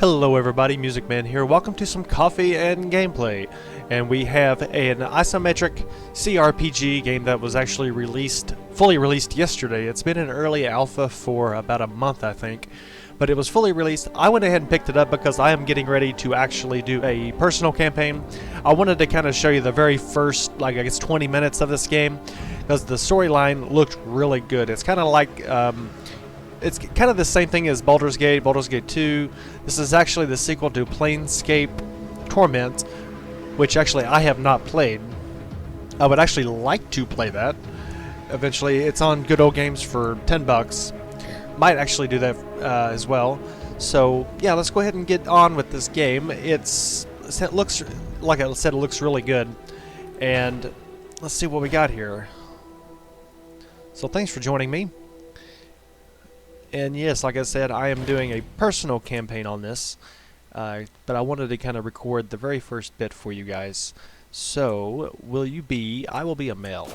Hello everybody, Music Man here. Welcome to some coffee and gameplay. And we have an isometric CRPG game that was actually fully released yesterday. It's been in early alpha for about a month, I think. But it was fully released. I went ahead and picked it up because I am getting ready to actually do a personal campaign. I wanted to kind of show you the very first, I guess 20 minutes of this game, because the storyline looked really good. It's kind of like it's kind of the same thing as Baldur's Gate 2. This is actually the sequel to Planescape Torment, which actually I have not played. I would actually like to play that eventually. It's on Good Old Games for $10. Might actually do that as well. So yeah, let's go ahead and get on with this game. It looks, like I said, it looks really good. And let's see what we got here. So thanks for joining me. And yes, like I said, I am doing a personal campaign on this, but I wanted to kind of record the very first bit for you guys. So, I will be a male.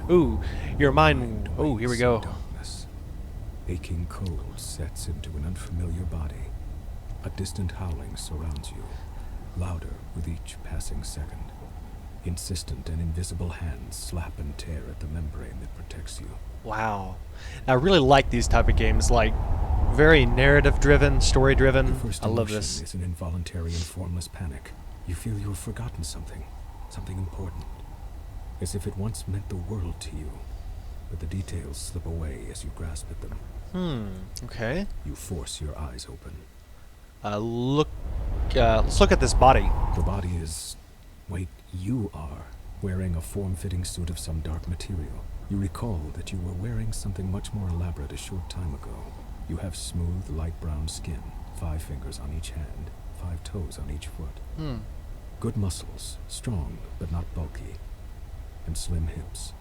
Ooh, your mind, oh, here we go. Darkness. Aching cold sets into an unfamiliar body. A distant howling surrounds you, louder with each passing second. Insistent and invisible hands slap and tear at the membrane that protects you. Wow. I really like these type of games, like very narrative-driven, story-driven. I love this. It's an involuntary and formless panic. You feel you have forgotten something important. As if it once meant the world to you. But the details slip away as you grasp at them. Okay. You force your eyes open. Let's look at this body. The body is... wait, you are wearing a form-fitting suit of some dark material. You recall that you were wearing something much more elaborate a short time ago. You have smooth, light brown skin, 5 fingers on each hand, 5 toes on each foot. Good muscles, strong but not bulky, and slim hips.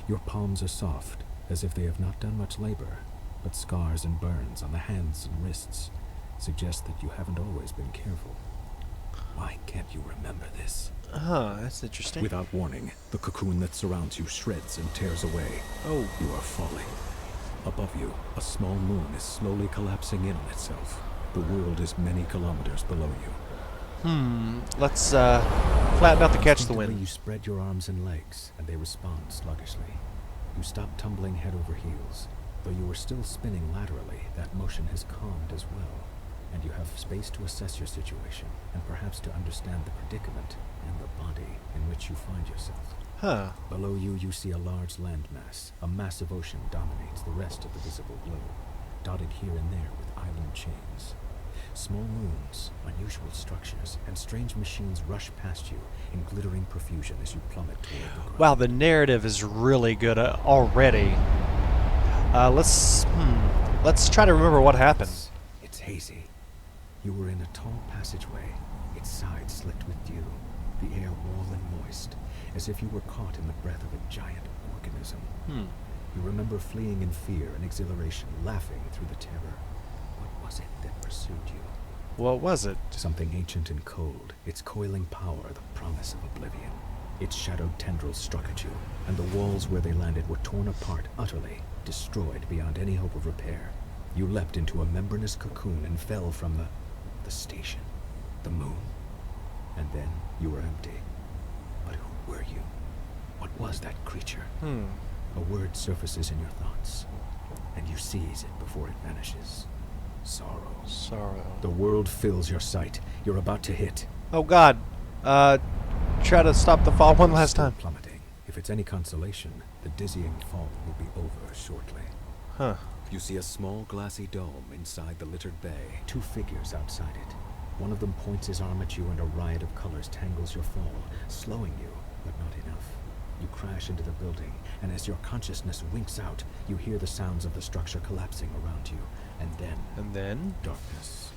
Your palms are soft, as if they have not done much labor, but scars and burns on the hands and wrists suggest that you haven't always been careful. Why can't you remember this? That's interesting. Without warning, the cocoon that surrounds you shreds and tears away. Oh. You are falling. Above you, a small moon is slowly collapsing in on itself. The world is many kilometers below you. Let's flatten out to catch the wind. You spread your arms and legs, and they respond sluggishly. You stop tumbling head over heels. Though you are still spinning laterally, that motion has calmed as well. And you have space to assess your situation, and perhaps to understand the predicament and the body in which you find yourself. Below you, you see a large landmass. A massive ocean dominates the rest of the visible globe, dotted here and there with island chains. Small moons, unusual structures, and strange machines rush past you in glittering profusion as you plummet toward the ground. Wow, the narrative is really good already. Let's try to remember what happened. It's hazy. You were in a tall passageway, its sides slicked with dew, the air warm and moist, as if you were caught in the breath of a giant organism. You remember fleeing in fear and exhilaration, laughing through the terror. What was it that pursued you? What was it? Something ancient and cold, its coiling power the promise of oblivion. Its shadowed tendrils struck at you, and the walls where they landed were torn apart utterly, destroyed beyond any hope of repair. You leapt into a membranous cocoon and fell from the station, the moon, and then you were empty. But who were you? What was that creature? A word surfaces in your thoughts, and you seize it before it vanishes. Sorrow. Sorrow. The world fills your sight. You're about to hit. Oh God. Try to stop the fall one last time. Plummeting. If it's any consolation, the dizzying fall will be over shortly. You see a small glassy dome inside the littered bay, 2 figures outside it. One of them points his arm at you and a riot of colors tangles your fall, slowing you, but not enough. You crash into the building, and as your consciousness winks out, you hear the sounds of the structure collapsing around you. And then? Darkness.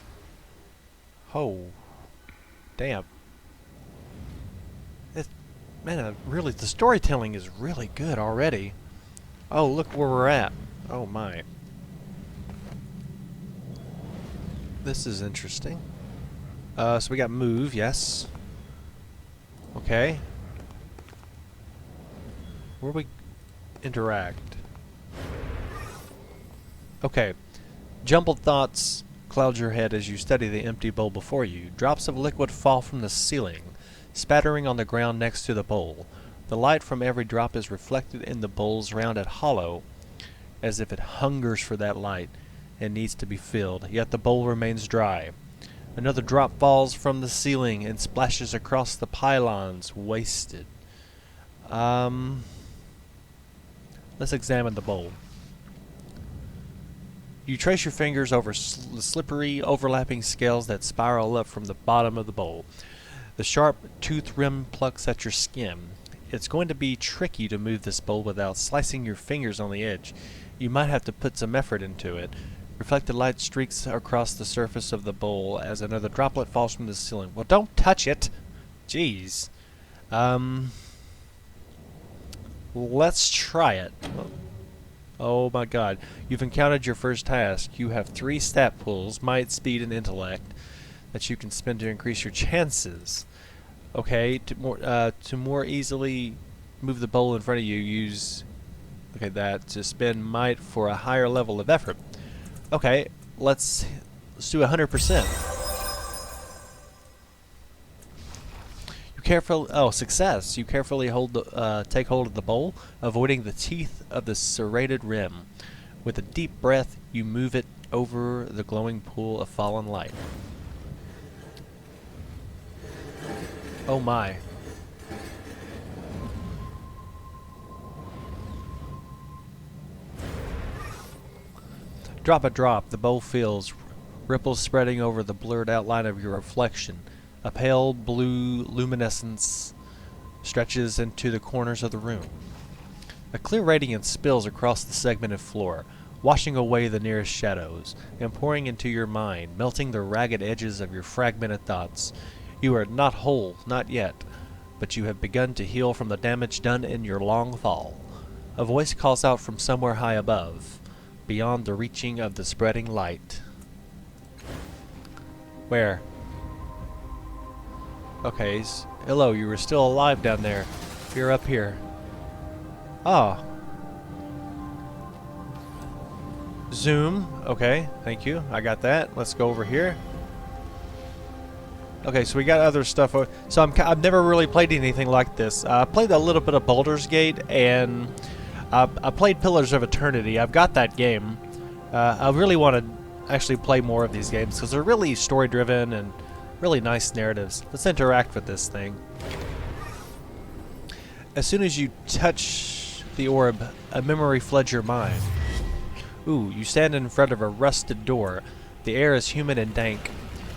Oh. Damn. Man, really, the storytelling is really good already. Oh, look where we're at. Oh my. This is interesting. So we got move, yes. Okay. Where we interact? Okay. Jumbled thoughts, clouds your head as you study the empty bowl before you. Drops of liquid fall from the ceiling, spattering on the ground next to the bowl. The light from every drop is reflected in the bowl's rounded hollow, as if it hungers for that light and needs to be filled, yet the bowl remains dry. Another drop falls from the ceiling and splashes across the pylons, wasted. Let's examine the bowl. You trace your fingers over the slippery, overlapping scales that spiral up from the bottom of the bowl. The sharp tooth rim plucks at your skin. It's going to be tricky to move this bowl without slicing your fingers on the edge. You might have to put some effort into it. Reflected light streaks across the surface of the bowl as another droplet falls from the ceiling. Well, don't touch it! Jeez. Let's try it. Oh my god. You've encountered your first task. You have 3 stat pools, might, speed, and intellect, that you can spend to increase your chances. Okay, to more easily move the bowl in front of you, use that to spend might for a higher level of effort. Okay, let's do 100%. Success! You carefully take hold of the bowl, avoiding the teeth of the serrated rim. With a deep breath, you move it over the glowing pool of fallen light. Oh my. Drop a drop, the bowl fills, ripples spreading over the blurred outline of your reflection. A pale blue luminescence stretches into the corners of the room. A clear radiance spills across the segmented floor, washing away the nearest shadows, and pouring into your mind, melting the ragged edges of your fragmented thoughts. You are not whole, not yet, but you have begun to heal from the damage done in your long fall. A voice calls out from somewhere high above, beyond the reaching of the spreading light. Where? Okay, hello, you were still alive down there. You're up here. Ah. Zoom. Okay, thank you. I got that. Let's go over here. Okay, so we got other stuff. So I've never really played anything like this. I played a little bit of Baldur's Gate, and I played Pillars of Eternity. I've got that game. I really want to actually play more of these games because they're really story-driven and really nice narratives. Let's interact with this thing. As soon as you touch the orb, a memory floods your mind. Ooh, you stand in front of a rusted door. The air is humid and dank.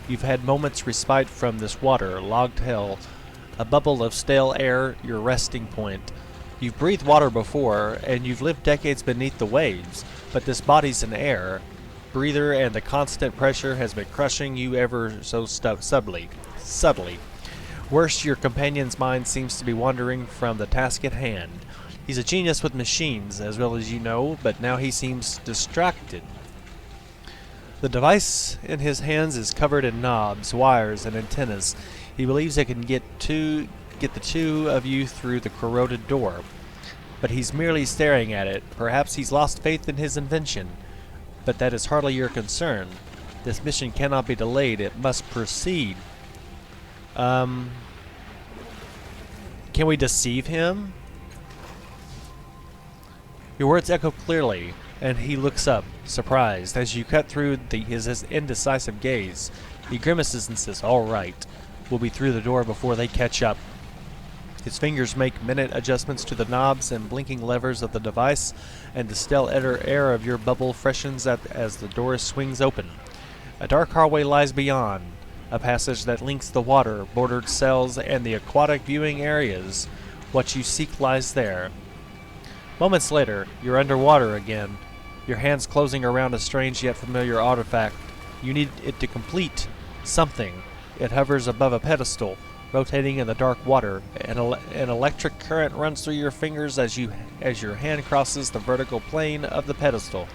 You've had moments respite from this water, logged hell. A bubble of stale air, your resting point. You've breathed water before, and you've lived decades beneath the waves, but this body's an air breather, and the constant pressure has been crushing you ever so subtly. Worse, your companion's mind seems to be wandering from the task at hand. He's a genius with machines, as well as you know, but now he seems distracted. The device in his hands is covered in knobs, wires, and antennas. He believes it can get the two of you through the corroded door, but he's merely staring at it. Perhaps he's lost faith in his invention, but that is hardly your concern. This mission cannot be delayed. It must proceed. Can we deceive him? Your words echo clearly, and he looks up, surprised. As you cut through his indecisive gaze, he grimaces and says, "All right, we'll be through the door before they catch up." His fingers make minute adjustments to the knobs and blinking levers of the device, and the stale air of your bubble freshens as the door swings open. A dark hallway lies beyond, a passage that links the water-bordered cells and the aquatic viewing areas. What you seek lies there. Moments later, you're underwater again, your hands closing around a strange yet familiar artifact. You need it to complete something. It hovers above a pedestal, rotating in the dark water. An electric current runs through your fingers as your hand crosses the vertical plane of the pedestal,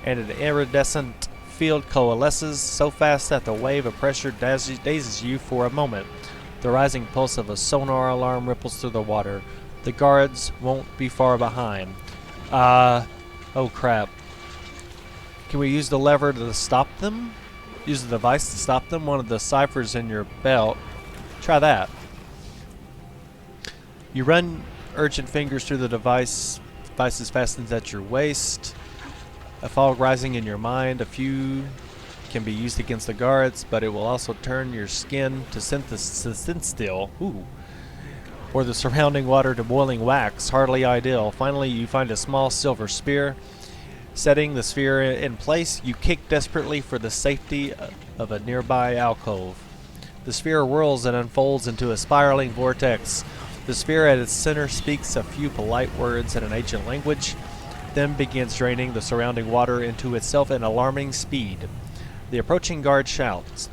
and an iridescent field coalesces so fast that the wave of pressure dazes you for a moment. The rising pulse of a sonar alarm ripples through the water. The guards won't be far behind. Oh crap. Can we use the lever to stop them? Use the device to stop them. One of the ciphers in your belt. Try that. You run urgent fingers through the device. The device is fastened at your waist. A fog rising in your mind. A few can be used against the guards, but it will also turn your skin to synth-still. Ooh. Or the surrounding water to boiling wax. Hardly ideal. Finally, you find a small silver spear. Setting the sphere in place, you kick desperately for the safety of a nearby alcove. The sphere whirls and unfolds into a spiraling vortex. The sphere at its center speaks a few polite words in an ancient language, then begins draining the surrounding water into itself at alarming speed. The approaching guard shouts.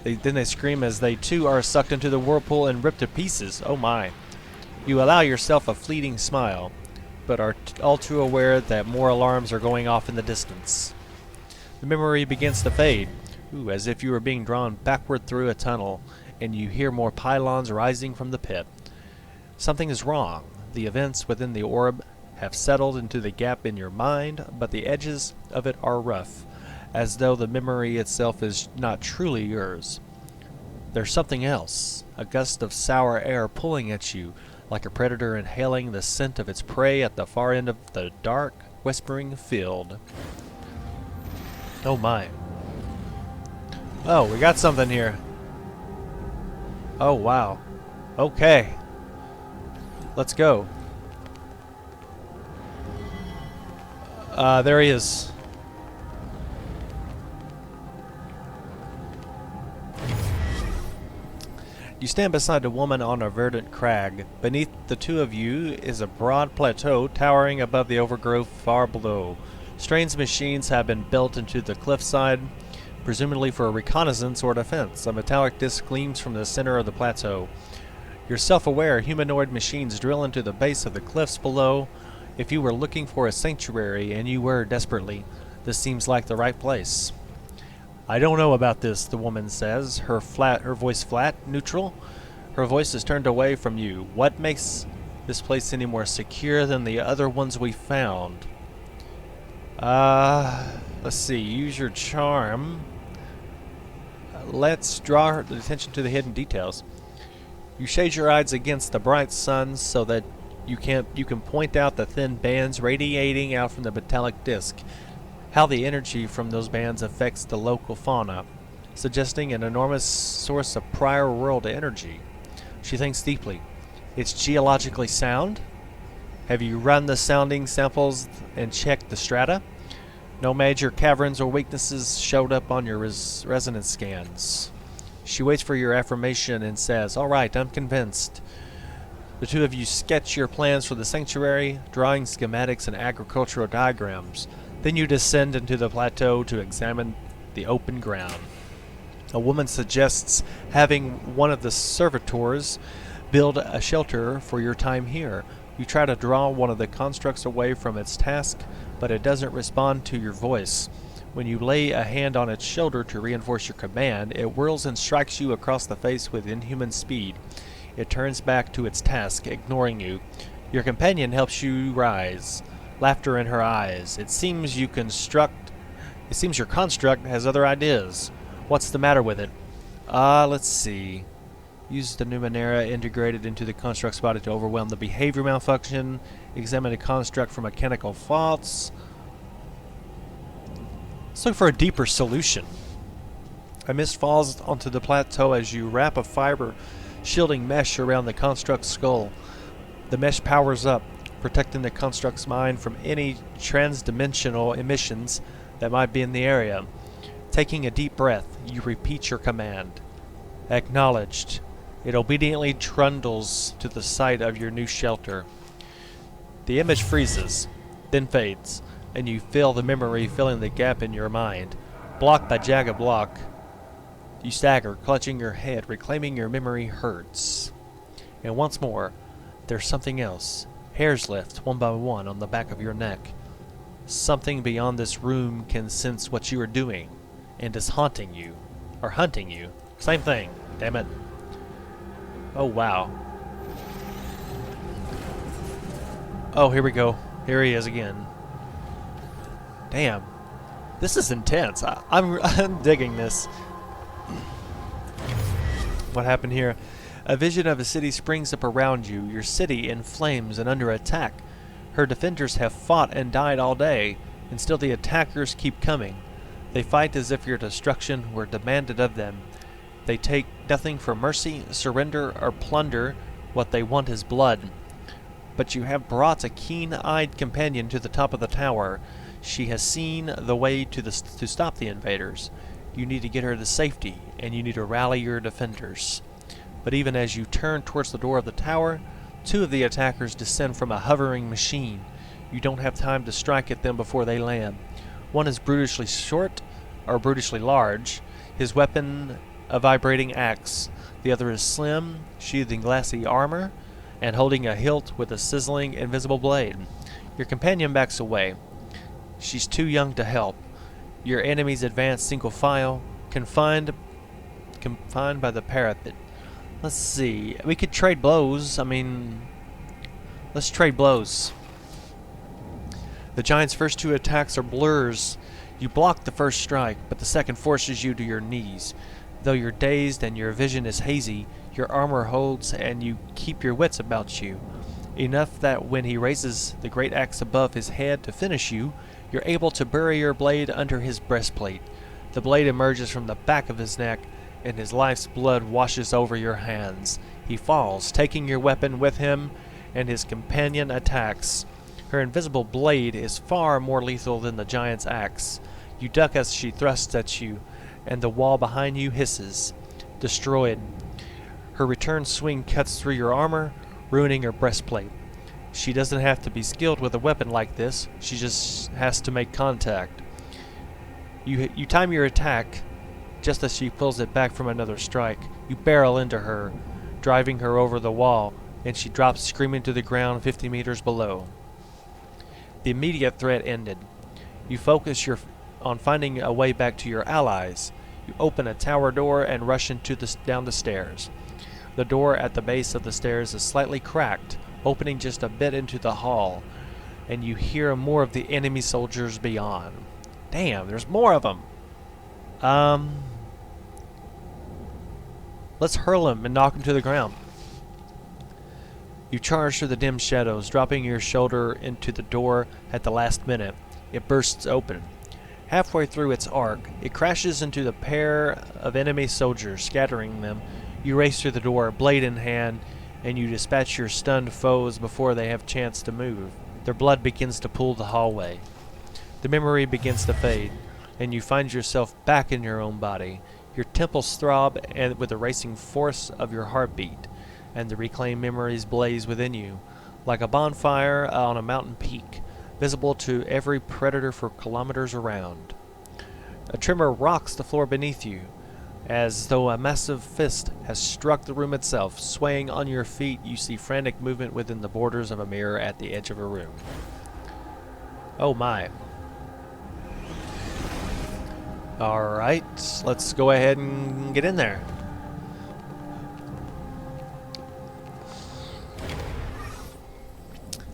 Then they scream as they too are sucked into the whirlpool and ripped to pieces. Oh my. You allow yourself a fleeting smile, but are all too aware that more alarms are going off in the distance. The memory begins to fade, as if you were being drawn backward through a tunnel, and you hear more pylons rising from the pit. Something is wrong. The events within the orb have settled into the gap in your mind, but the edges of it are rough, as though the memory itself is not truly yours. There's something else, a gust of sour air pulling at you, like a predator inhaling the scent of its prey at the far end of the dark, whispering field. Oh my. Oh, we got something here. Oh wow. Okay. Let's go. There he is. You stand beside a woman on a verdant crag. Beneath the two of you is a broad plateau towering above the overgrowth far below. Strange machines have been built into the cliffside, presumably for reconnaissance or defense. A metallic disc gleams from the center of the plateau. Your self-aware humanoid machines drill into the base of the cliffs below. If you were looking for a sanctuary, and you were desperately, this seems like the right place. I don't know about this, the woman says, her voice flat, neutral. Her voice is turned away from you. What makes this place any more secure than the other ones we found? Let's see, use your charm. Let's draw her attention to the hidden details. You shade your eyes against the bright sun so that you can point out the thin bands radiating out from the metallic disc. How the energy from those bands affects the local fauna, suggesting an enormous source of prior world energy. She thinks deeply. It's geologically sound? Have you run the sounding samples and checked the strata? No major caverns or weaknesses showed up on your resonance scans. She waits for your affirmation and says, "All right, I'm convinced." The two of you sketch your plans for the sanctuary, drawing schematics and agricultural diagrams. Then you descend into the plateau to examine the open ground. A woman suggests having one of the servitors build a shelter for your time here. You try to draw one of the constructs away from its task, but it doesn't respond to your voice. When you lay a hand on its shoulder to reinforce your command, it whirls and strikes you across the face with inhuman speed. It turns back to its task, ignoring you. Your companion helps you rise, laughter in her eyes. It seems your construct has other ideas. What's the matter with it? Let's see. Use the Numenera integrated into the construct's body to overwhelm the behavior malfunction. Examine the construct for mechanical faults. Let's look for a deeper solution. A mist falls onto the plateau as you wrap a fiber shielding mesh around the construct's skull. The mesh powers up, protecting the construct's mind from any transdimensional emissions that might be in the area. Taking a deep breath, you repeat your command. Acknowledged. It obediently trundles to the site of your new shelter. The image freezes, then fades, and you feel the memory filling the gap in your mind. Block by jagged block, you stagger, clutching your head, reclaiming your memory hurts. And once more, there's something else. Hairs lift, one by one, on the back of your neck. Something beyond this room can sense what you are doing, and is haunting you. Or hunting you. Same thing, damn it. Oh, wow. Oh, here we go. Here he is again. Damn. This is intense. I'm digging this. What happened here? A vision of a city springs up around you, your city in flames and under attack. Her defenders have fought and died all day, and still the attackers keep coming. They fight as if your destruction were demanded of them. They take nothing for mercy, surrender, or plunder. What they want is blood. But you have brought a keen-eyed companion to the top of the tower. She has seen the way to stop the invaders. You need to get her to safety, and you need to rally your defenders. But even as you turn towards the door of the tower, two of the attackers descend from a hovering machine. You don't have time to strike at them before they land. One is brutishly short, or brutishly large, his weapon a vibrating axe. The other is slim, sheathed in glassy armor, and holding a hilt with a sizzling invisible blade. Your companion backs away. She's too young to help. Your enemies advance single file, confined by the parapet. Let's see. We could trade blows. Let's trade blows. The giant's first two attacks are blurs. You block the first strike, but the second forces you to your knees. Though you're dazed and your vision is hazy, your armor holds and you keep your wits about you. Enough that when he raises the great axe above his head to finish you, you're able to bury your blade under his breastplate. The blade emerges from the back of his neck, and his life's blood washes over your hands. He falls, taking your weapon with him, and his companion attacks. Her invisible blade is far more lethal than the giant's axe. You duck as she thrusts at you, and the wall behind you hisses. Destroyed. Her return swing cuts through your armor, ruining her breastplate. She doesn't have to be skilled with a weapon like this. She just has to make contact. You time your attack just as she pulls it back from another strike. You barrel into her, driving her over the wall, and she drops screaming to the ground 50 meters below. The immediate threat ended. You focus on finding a way back to your allies. You open a tower door and rush down the stairs. The door at the base of the stairs is slightly cracked, opening just a bit into the hall, and you hear more of the enemy soldiers beyond. Damn, there's more of them. Let's hurl him and knock him to the ground. You charge through the dim shadows, dropping your shoulder into the door at the last minute. It bursts open. Halfway through its arc, it crashes into the pair of enemy soldiers, scattering them. You race through the door, blade in hand, and you dispatch your stunned foes before they have chance to move. Their blood begins to pool the hallway. The memory begins to fade, and you find yourself back in your own body. Your temples throb and with the racing force of your heartbeat, and the reclaimed memories blaze within you, like a bonfire on a mountain peak, visible to every predator for kilometers around. A tremor rocks the floor beneath you, as though a massive fist has struck the room itself. Swaying on your feet, you see frantic movement within the borders of a mirror at the edge of a room. Oh my. Alright, let's go ahead and get in there.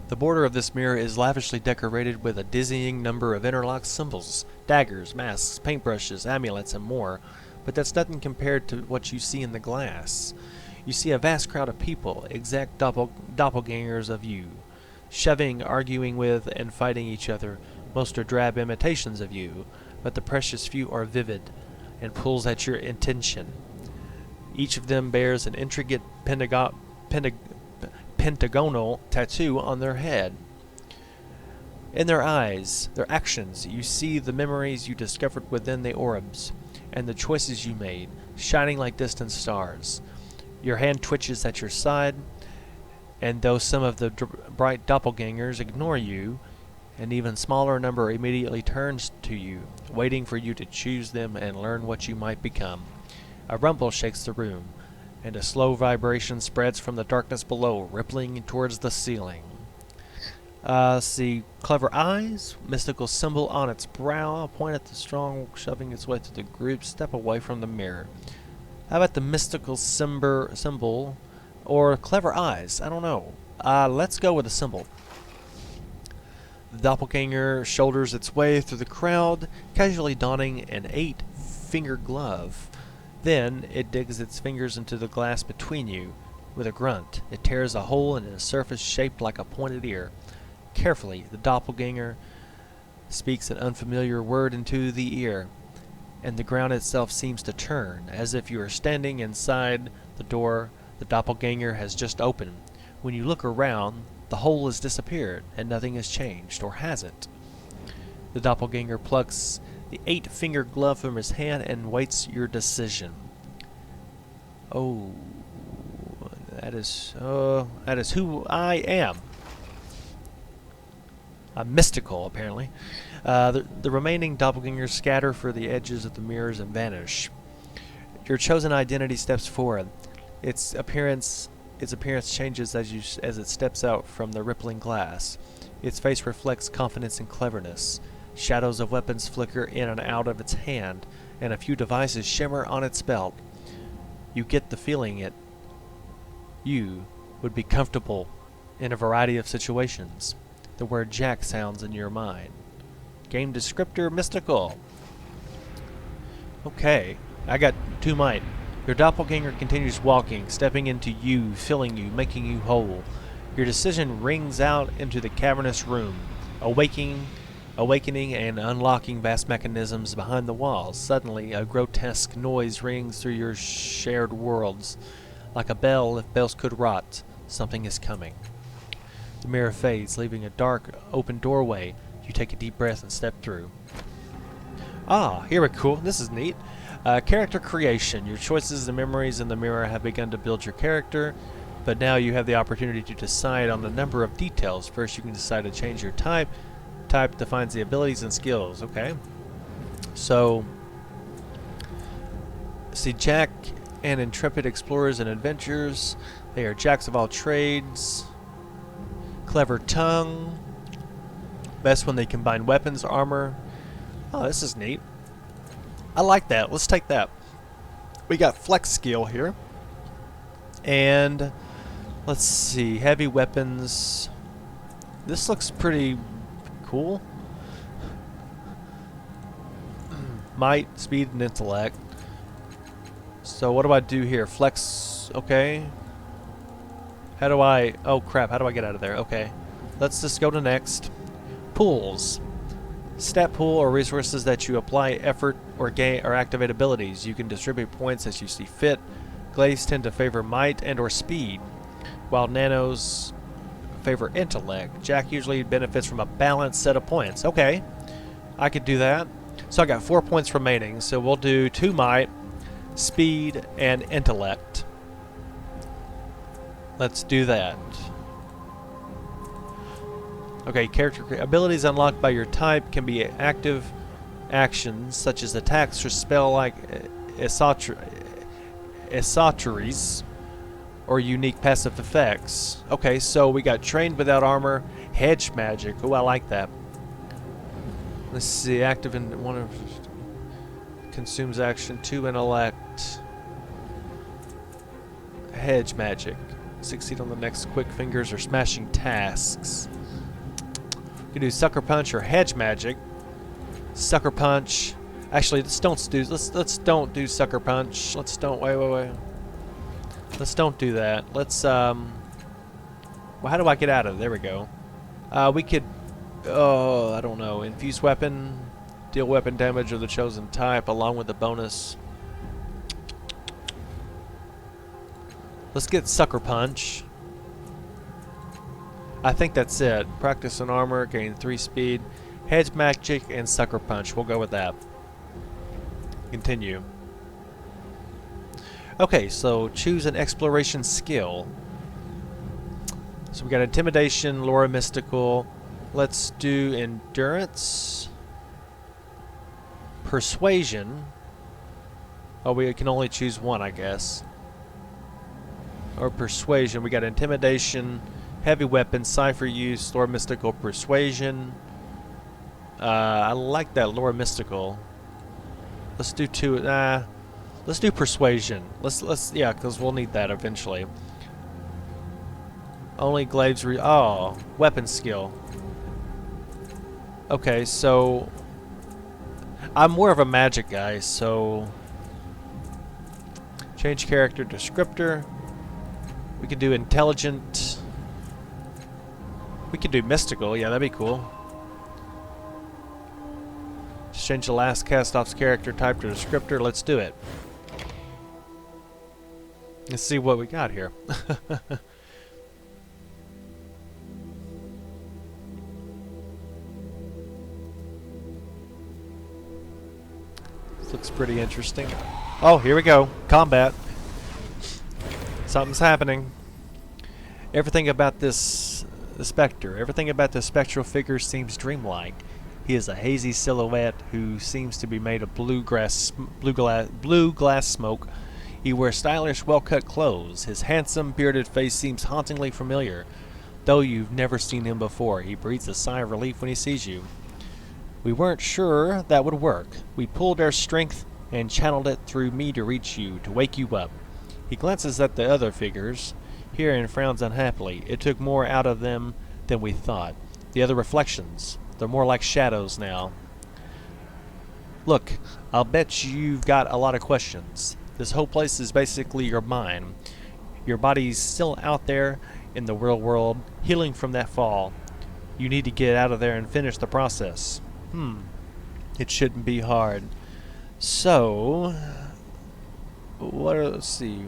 The border of this mirror is lavishly decorated with a dizzying number of interlocked symbols, daggers, masks, paintbrushes, amulets, and more, but that's nothing compared to what you see in the glass. You see a vast crowd of people, exact doppelgangers of you, shoving, arguing with, and fighting each other. Most are drab imitations of you, but the precious few are vivid and pulls at your attention. Each of them bears an intricate pentagonal tattoo on their head. In their eyes, their actions, you see the memories you discovered within the orbs, and the choices you made, shining like distant stars. Your hand twitches at your side, and though some of the bright doppelgangers ignore you, an even smaller number immediately turns to you, waiting for you to choose them and learn what you might become. A rumble shakes the room, and a slow vibration spreads from the darkness below, rippling towards the ceiling. See, clever eyes, mystical symbol on its brow, point at the strong, shoving its way through the group, step away from the mirror. How about the mystical symbol, or clever eyes? I don't know. Let's go with the symbol. The doppelganger shoulders its way through the crowd, casually donning an 8-finger glove. Then it digs its fingers into the glass between you. With a grunt, it tears a hole in a surface shaped like a pointed ear. Carefully, the doppelganger speaks an unfamiliar word into the ear, and the ground itself seems to turn, as if you are standing inside the door the doppelganger has just opened. When you look around, the hole has disappeared, and nothing has changed, or has it? The doppelganger plucks the 8-finger glove from his hand and waits your decision. Oh, that is who I am. I'm mystical, apparently. The remaining doppelgangers scatter for the edges of the mirrors and vanish. Your chosen identity steps forward. Its appearance changes as it steps out from the rippling glass. Its face reflects confidence and cleverness. Shadows of weapons flicker in and out of its hand, and a few devices shimmer on its belt. You get the feeling you would be comfortable in a variety of situations. The word Jack sounds in your mind. Game descriptor mystical. Okay, I got 2 might. Your doppelganger continues walking, stepping into you, filling you, making you whole. Your decision rings out into the cavernous room, awakening and unlocking vast mechanisms behind the walls. Suddenly, a grotesque noise rings through your shared worlds. Like a bell, if bells could rot, something is coming. The mirror fades, leaving a dark, open doorway. You take a deep breath and step through. Ah, here we go. This is neat. Character creation. Your choices and memories in the mirror have begun to build your character, but now you have the opportunity to decide on a number of details. First, you can decide to change your type. Type defines the abilities and skills. Okay. So, see, Jack and intrepid explorers and adventurers. They are jacks of all trades. Clever tongue. Best when they combine weapons, armor. Oh, this is neat. I like that. Let's take that. We got flex skill here. And let's see. Heavy weapons. This looks pretty cool. Might, speed, and intellect. So what do I do here? Flex. Okay. How do I... Oh, crap. How do I get out of there? Okay. Let's just go to next. Pools. Stat pool or resources that you apply effort or gain or activate abilities. You can distribute points as you see fit. Glaives tend to favor might and or speed, while nanos favor intellect. Jack usually benefits from a balanced set of points. Okay. I could do that. So I got 4 points remaining. So we'll do 2 might, speed, and intellect. Let's do that. Okay, character abilities unlocked by your type can be active actions such as attacks or spell-like esoteries or unique passive effects. Okay, so we got trained without armor, hedge magic. Oh, I like that. Let's see, active in one of consumes action, 2 intellect, hedge magic. Succeed on the next quick fingers or smashing tasks. You can do sucker punch or hedge magic. Sucker punch. Actually, let's don't do sucker punch. Let's don't wait. Let's don't do that. Let's well, how do I get out of it? There we go. We could I don't know. Infuse weapon, deal weapon damage of the chosen type along with the bonus. Let's get sucker punch. I think that's it. Practice on armor, gain 3 speed, hedge magic, and sucker punch. We'll go with that. Continue. Okay, so choose an exploration skill. So we got intimidation, lore, mystical. Let's do endurance, persuasion. Oh, we can only choose one, I guess. Or persuasion. We got intimidation, heavy weapon, cipher use, lore, mystical, persuasion. I like that lore, mystical. Let's do 2. Let's do persuasion. Yeah, because we'll need that eventually. Only glaives. Oh, weapon skill. Okay, so I'm more of a magic guy, so change character descriptor. We could do intelligent. We could do mystical. Yeah, that'd be cool. Just change the last cast off's character type to descriptor. Let's do it. Let's see what we got here. This looks pretty interesting. Oh, here we go. Combat. Something's happening. Everything about the spectral figure seems dreamlike. He is a hazy silhouette who seems to be made of blue glass smoke. He wears stylish, well-cut clothes. His handsome, bearded face seems hauntingly familiar. Though you've never seen him before, he breathes a sigh of relief when he sees you. We weren't sure that would work. We pulled our strength and channeled it through me to reach you, to wake you up. He glances at the other figures here and frowns unhappily. It took more out of them than we thought. The other reflections, they're more like shadows now. Look, I'll bet you've got a lot of questions. This whole place is basically your mind. Your body's still out there in the real world, healing from that fall. You need to get out of there and finish the process. It shouldn't be hard. So, let's see.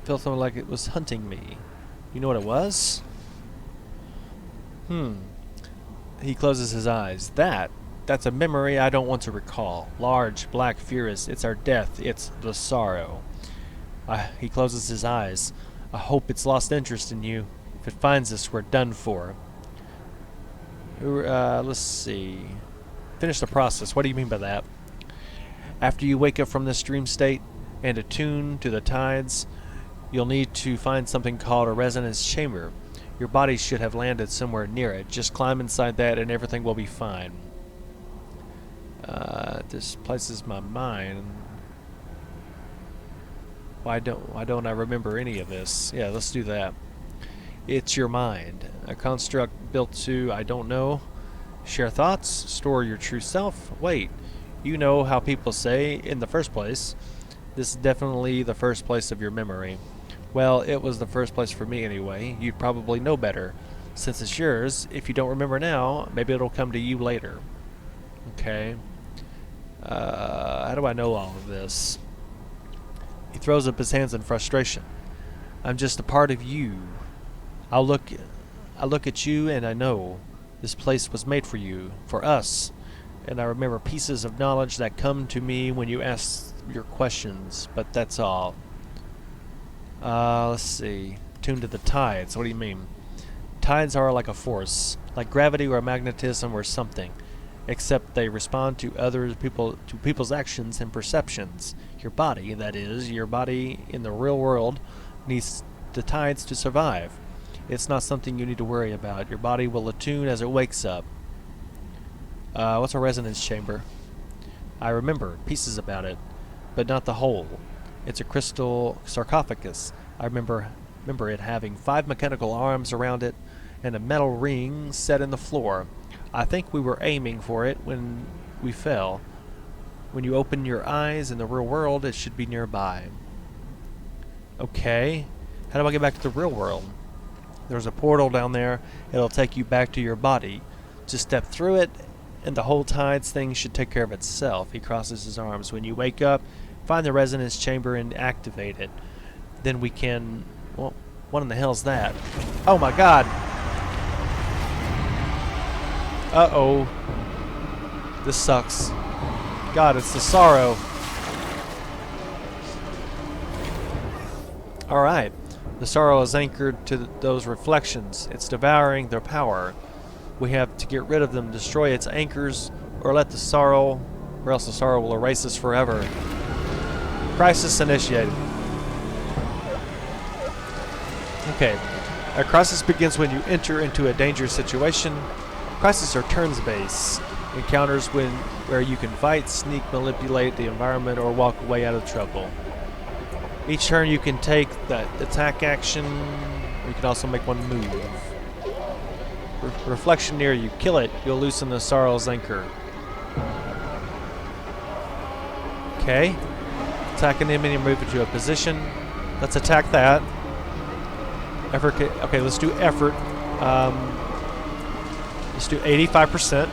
I felt something like it was hunting me. You know what it was? He closes his eyes. That's a memory I don't want to recall. Large, black, furious. It's our death. It's the sorrow. He closes his eyes. I hope it's lost interest in you. If it finds us, we're done for. Let's see. Finish the process. What do you mean by that? After you wake up from this dream state and attune to the tides, you'll need to find something called a resonance chamber. Your body should have landed somewhere near it. Just climb inside that and everything will be fine. This places my mind. Why don't I remember any of this? Yeah, let's do that. It's your mind. A construct built to, I don't know, share thoughts, store your true self. Wait, you know how people say, in the first place. This is definitely the first place of your memory. Well, it was the first place for me anyway. You'd probably know better. Since it's yours, if you don't remember now, maybe it'll come to you later. Okay. How do I know all of this? He throws up his hands in frustration. I'm just a part of you. I look at you and I know this place was made for you, for us. And I remember pieces of knowledge that come to me when you ask your questions, but that's all. Let's see. Tuned to the tides. What do you mean? Tides are like a force, like gravity or magnetism or something, except they respond to people's actions and perceptions. Your body, that is, your body in the real world, needs the tides to survive. It's not something you need to worry about. Your body will attune as it wakes up. What's a resonance chamber? I remember pieces about it, but not the whole. It's a crystal sarcophagus. I remember it having 5 mechanical arms around it and a metal ring set in the floor. I think we were aiming for it when we fell. When you open your eyes in the real world, it should be nearby. Okay. How do I get back to the real world? There's a portal down there. It'll take you back to your body. Just step through it, and the whole tides thing should take care of itself. He crosses his arms. When you wake up, find the resonance chamber and activate it. Then we can... Well, what in the hell's that? Oh my god! Uh-oh. This sucks. God, it's the sorrow. Alright. The sorrow is anchored to those reflections. It's devouring their power. We have to get rid of them, destroy its anchors, or else the sorrow will erase us forever. Crisis initiated. Okay. A crisis begins when you enter into a dangerous situation. Crises are turns-based. Encounters where you can fight, sneak, manipulate the environment, or walk away out of trouble. Each turn you can take that attack action. You can also make one move. Reflection near you. Kill it. You'll loosen the sorrow's anchor. Okay. Attack an enemy and move into a position. Let's attack that. Effort. Okay, let's do effort. Let's do 85%.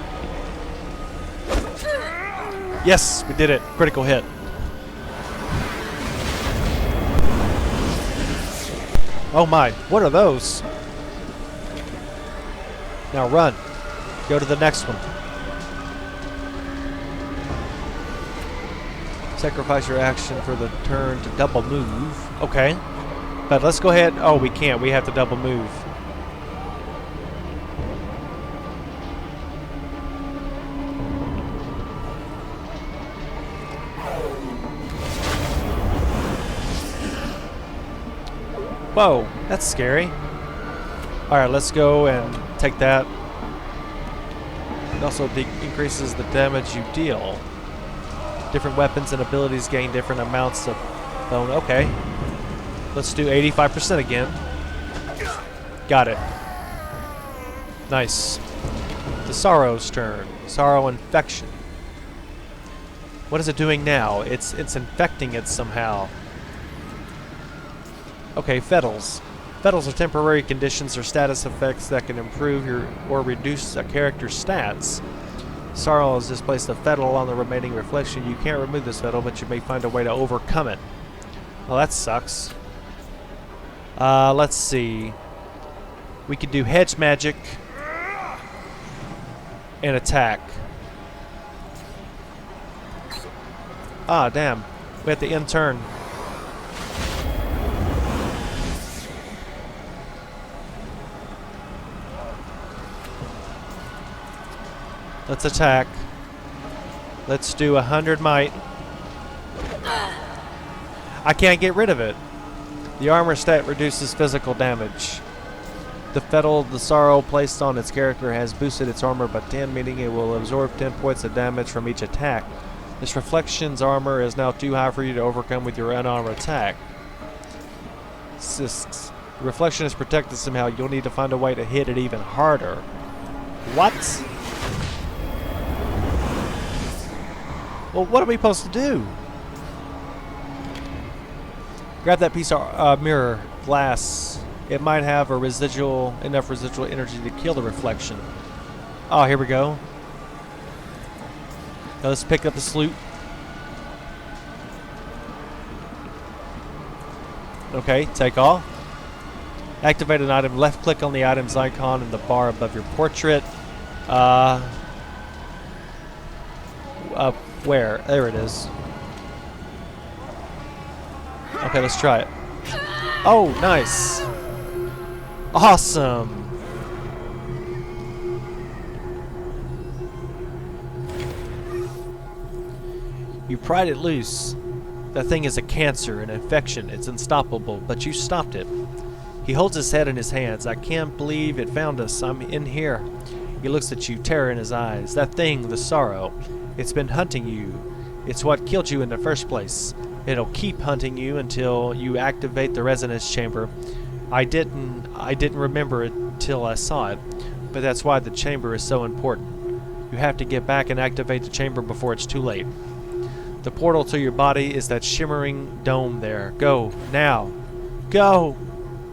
Yes, we did it. Critical hit. Oh my, what are those? Now run. Go to the next one. Sacrifice your action for the turn to double move. Okay. But let's go ahead. Oh, we can't. We have to double move. Whoa, that's scary. Alright, let's go and take that. It also increases the damage you deal. Different weapons and abilities gain different amounts of bone. Okay. Let's do 85% again. Got it. Nice. The Sorrow's turn. Sorrow infection. What is it doing now? It's infecting it somehow. Okay, Fettles. Fettles are temporary conditions or status effects that can improve or reduce a character's stats. Sorrow has displaced a Fettle on the remaining reflection. You can't remove this Fettle, but you may find a way to overcome it. Well, that sucks. Let's see. We could do hedge magic and attack. Ah, damn. We have to end turn. Let's attack. Let's do 100 might. I can't get rid of it. The armor stat reduces physical damage. The Fettle the Sorrow placed on its character has boosted its armor by 10, meaning it will absorb 10 points of damage from each attack. This Reflection's armor is now too high for you to overcome with your unarmed attack. Assists. The Reflection is protected somehow. You'll need to find a way to hit it even harder. What? Well, what are we supposed to do? Grab that piece of mirror glass. It might have enough residual energy to kill the Reflection. Oh, here we go. Now let's pick up the sloot. Okay, take off. Activate an item. Left click on the item's icon in the bar above your portrait. Where? There it is. Okay, let's try it. Oh, nice. Awesome. You pried it loose. That thing is a cancer, an infection. It's unstoppable, but you stopped it. He holds his head in his hands. I can't believe it found us. I'm in here. He looks at you, terror in his eyes. That thing, the Sorrow. It's been hunting you. It's what killed you in the first place. It'll keep hunting you until you activate the resonance chamber. I didn't remember it till I saw it, but that's why the chamber is so important. You have to get back and activate the chamber before it's too late. The portal to your body is that shimmering dome there. Go, now. Go,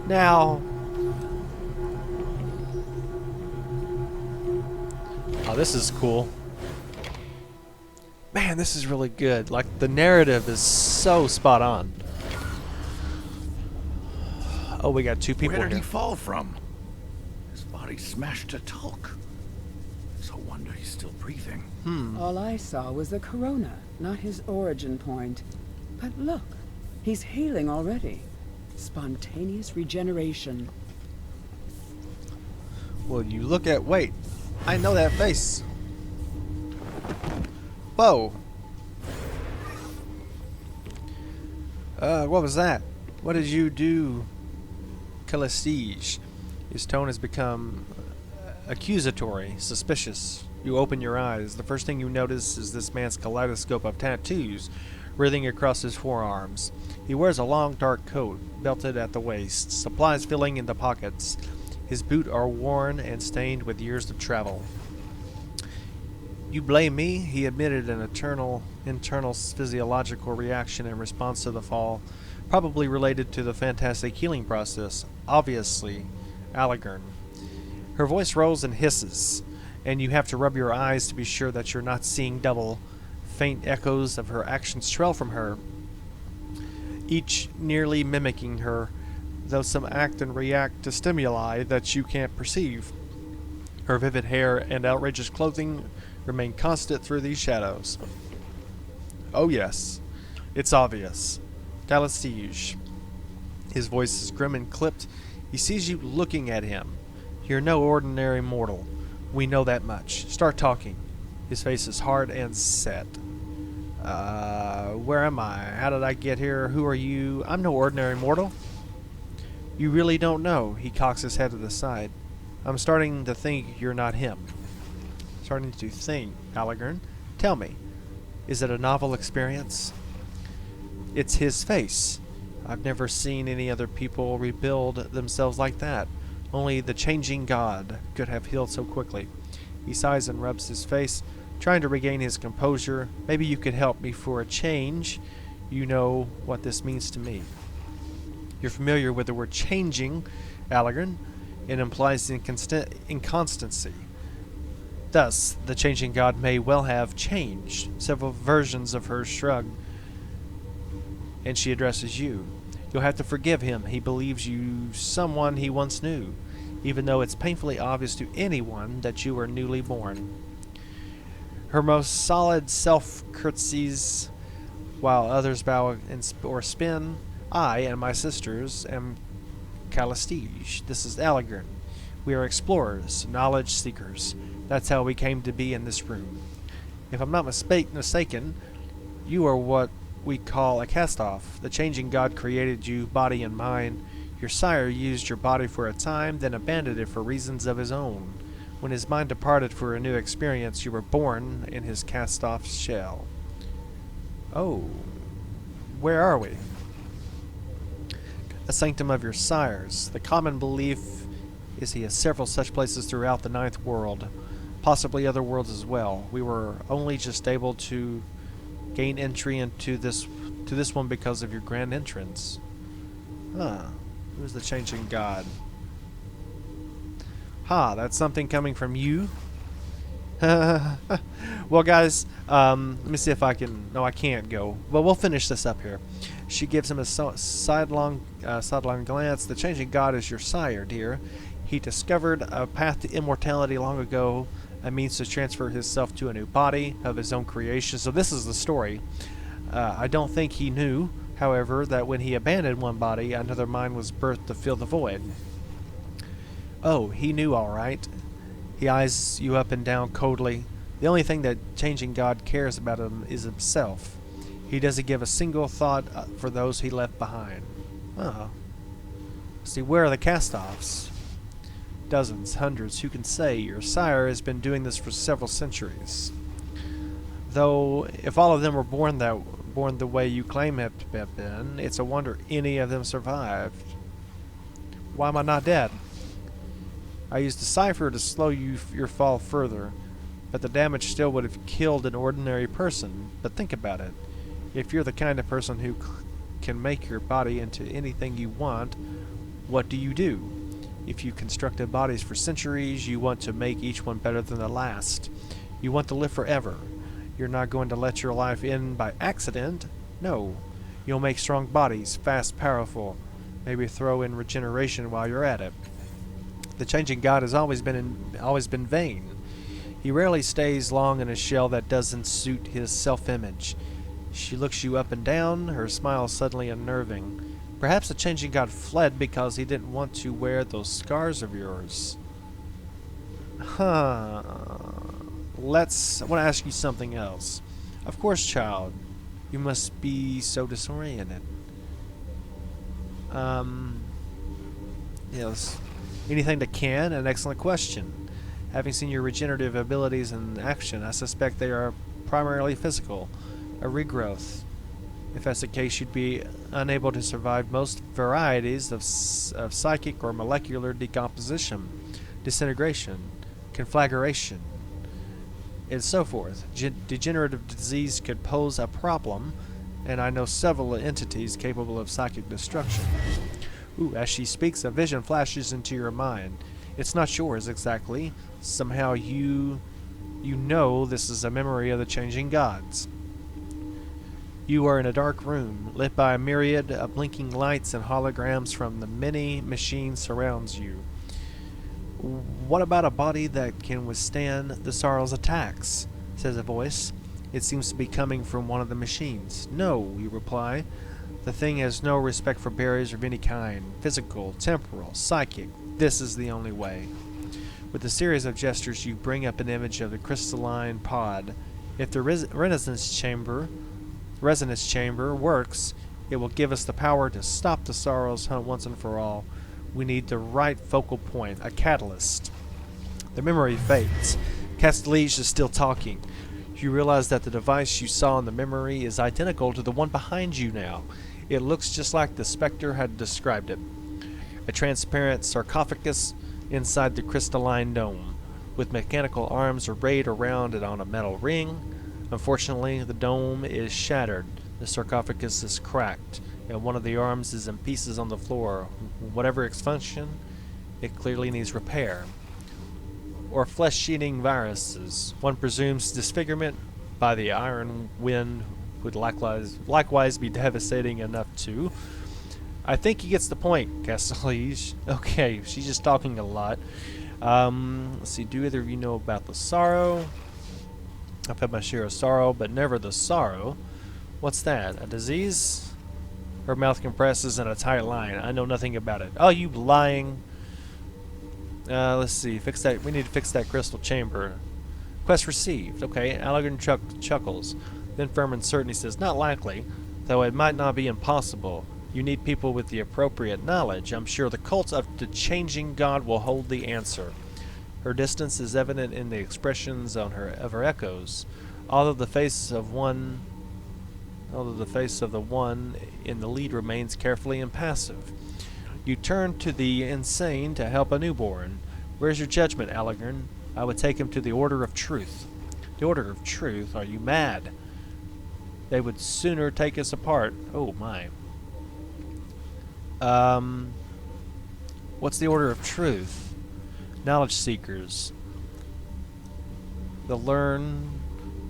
now. Oh, this is cool. Man, this is really good. Like, the narrative is so spot on. Oh, we got two people Where did here. he fall from? His body smashed to talk. So wonder he's still breathing. All I saw was the corona, not his origin point. But look, he's healing already. Spontaneous regeneration. Well, you look at... Wait. I know that face. Whoa. What was that? What did you do, Calestige? His tone has become accusatory, suspicious. You open your eyes. The first thing you notice is this man's kaleidoscope of tattoos writhing across his forearms. He wears a long dark coat, belted at the waist, supplies filling in the pockets. His boots are worn and stained with years of travel. You blame me? He admitted an internal physiological reaction in response to the fall, probably related to the fantastic healing process. Obviously, Allegern. Her voice rolls and hisses, and you have to rub your eyes to be sure that you're not seeing double. Faint echoes of her actions trail from her, each nearly mimicking her, though some act and react to stimuli that you can't perceive. Her vivid hair and outrageous clothing remain constant through these shadows. Oh yes, it's obvious. Calastige. His voice is grim and clipped. He sees you looking at him. You're no ordinary mortal. We know that much. Start talking. His face is hard and set. Where am I? How did I get here? Who are you? I'm no ordinary mortal. You really don't know. He cocks his head to the side. I'm starting to think you're not him. Starting to think, Allegern. Tell me, is it a novel experience? It's his face. I've never seen any other people rebuild themselves like that. Only the changing god could have healed so quickly. He sighs and rubs his face, trying to regain his composure. Maybe you could help me for a change. You know what this means to me. You're familiar with the word changing, Allegern. It implies inconstancy. Thus, the changing god may well have changed. Several versions of her shrug, and she addresses you. You'll have to forgive him. He believes you someone he once knew, even though it's painfully obvious to anyone that you are newly born. Her most solid self curtsies, while others bow or spin. I and my sisters am Calastige. This is Allegern. We are explorers, knowledge seekers. That's how we came to be in this room. If I'm not mistaken, you are what we call a cast-off. The changing god created you, body and mind. Your sire used your body for a time, then abandoned it for reasons of his own. When his mind departed for a new experience, you were born in his cast-off shell. Oh, where are we? A sanctum of your sire's. The common belief is he has several such places throughout the ninth world, possibly other worlds as well. We were only just able to gain entry into this one because of your grand entrance. Who's the changing god? That's something coming from you? Well, guys, let me see if I can... No, I can't go. Well, we'll finish this up here. She gives him a sidelong glance. The changing god is your sire, dear. He discovered a path to immortality long ago, a means to transfer himself to a new body of his own creation. So this is the story. I don't think he knew, however, that when he abandoned one body, another mind was birthed to fill the void. Oh, he knew all right. He eyes you up and down coldly. The only thing that changing god cares about him is himself. He doesn't give a single thought for those he left behind. See, where are the cast-offs? Dozens, hundreds, who can say? Your sire has been doing this for several centuries. Though, if all of them were born the way you claim have been, it's a wonder any of them survived. Why am I not dead? I used a cipher to slow your fall further, but the damage still would have killed an ordinary person. But think about it. If you're the kind of person who can make your body into anything you want, what do? If you constructed bodies for centuries, you want to make each one better than the last. You want to live forever. You're not going to let your life end by accident. No. You'll make strong bodies, fast, powerful. Maybe throw in regeneration while you're at it. The changing god has always been vain. He rarely stays long in a shell that doesn't suit his self-image. She looks you up and down, her smile suddenly unnerving. Perhaps the changing god fled because he didn't want to wear those scars of yours. I want to ask you something else. Of course, child. You must be so disoriented. Yes. Anything that can? An excellent question. Having seen your regenerative abilities in action, I suspect they are primarily physical. A regrowth. If that's the case, you'd be unable to survive most varieties of psychic or molecular decomposition, disintegration, conflagration, and so forth. Degenerative disease could pose a problem, and I know several entities capable of psychic destruction. Ooh, as she speaks, a vision flashes into your mind. It's not yours exactly. Somehow you know this is a memory of the changing gods. You are in a dark room, lit by a myriad of blinking lights and holograms from the many machines surrounds you. What about a body that can withstand the sorrow's attacks? Says a voice. It seems to be coming from one of the machines. No, you reply. The thing has no respect for barriers of any kind, physical, temporal, psychic. This is the only way. With a series of gestures, you bring up an image of the crystalline pod. If the resonance chamber works, it will give us the power to stop the sorrow's hunt once and for all. We need the right focal point, a catalyst. The memory fades. Castellige is still talking. You realize that the device you saw in the memory is identical to the one behind you now. It looks just like the Spectre had described it. A transparent sarcophagus inside the crystalline dome, with mechanical arms arrayed around it on a metal ring. Unfortunately, the dome is shattered. The sarcophagus is cracked, and one of the arms is in pieces on the floor. Whatever its function, it clearly needs repair. Or flesh-eating viruses. One presumes disfigurement by the iron wind would likewise be devastating enough too. I think he gets the point, Castellige. Okay, she's just talking a lot. Let's see, do either of you know about the sorrow? I've had my share of sorrow, but never the sorrow. What's that? A disease? Her mouth compresses in a tight line. I know nothing about it. Oh, you lying. Let's see. Fix that. We need to fix that crystal chamber. Quest received. Okay. Allergan chuckles. Then firm and certain he says, not likely, though it might not be impossible. You need people with the appropriate knowledge. I'm sure the cult of the changing god will hold the answer. Her distance is evident in the expressions of her echoes. Although the face of the one in the lead remains carefully impassive. You turn to the insane to help a newborn. Where's your judgment, Allergan? I would take him to the Order of Truth. The Order of Truth? Are you mad? They would sooner take us apart. Oh my. What's the Order of Truth? Knowledge seekers. The learn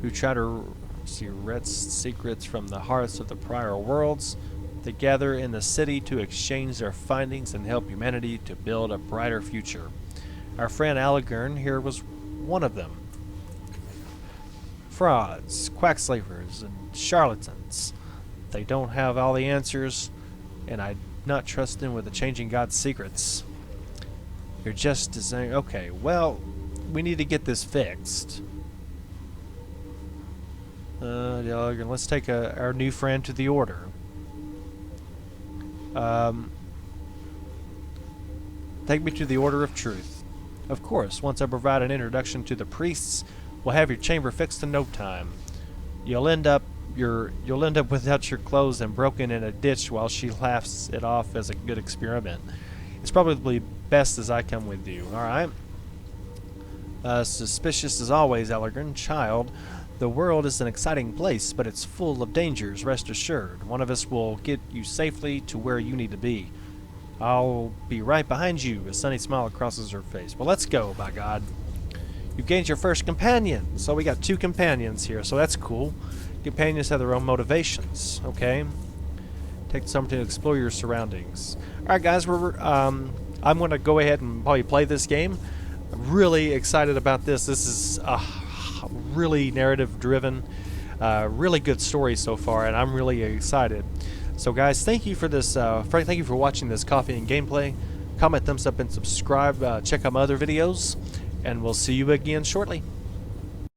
who try to wrest secrets from the hearts of the prior worlds. They gather in the city to exchange their findings and help humanity to build a brighter future. Our friend Allergan here was one of them. Frauds, quackslavers, and charlatans. They don't have all the answers, and I not trust them with the changing god's secrets. You're just designing. Okay, well, we need to get this fixed. Let's take our new friend to the Order. Take me to the Order of Truth. Of course, once I provide an introduction to the priests, we'll have your chamber fixed in no time. You'll end up without your clothes and broken in a ditch while she laughs it off as a good experiment. It's probably best as I come with you, alright? Suspicious as always, Allergan. Child, the world is an exciting place, but it's full of dangers, rest assured. One of us will get you safely to where you need to be. I'll be right behind you. A sunny smile crosses her face. Well, let's go, by God. You've gained your first companion. So we got 2 companions here, so that's cool. Companions have their own motivations, okay? Take some to explore your surroundings. Alright, guys, I'm going to go ahead and probably play this game. I'm really excited about this. This is really narrative-driven, really good story so far, and I'm really excited. So, guys, thank you for this. Thank you for watching this coffee and gameplay. Comment, thumbs up, and subscribe. Check out my other videos, and we'll see you again shortly.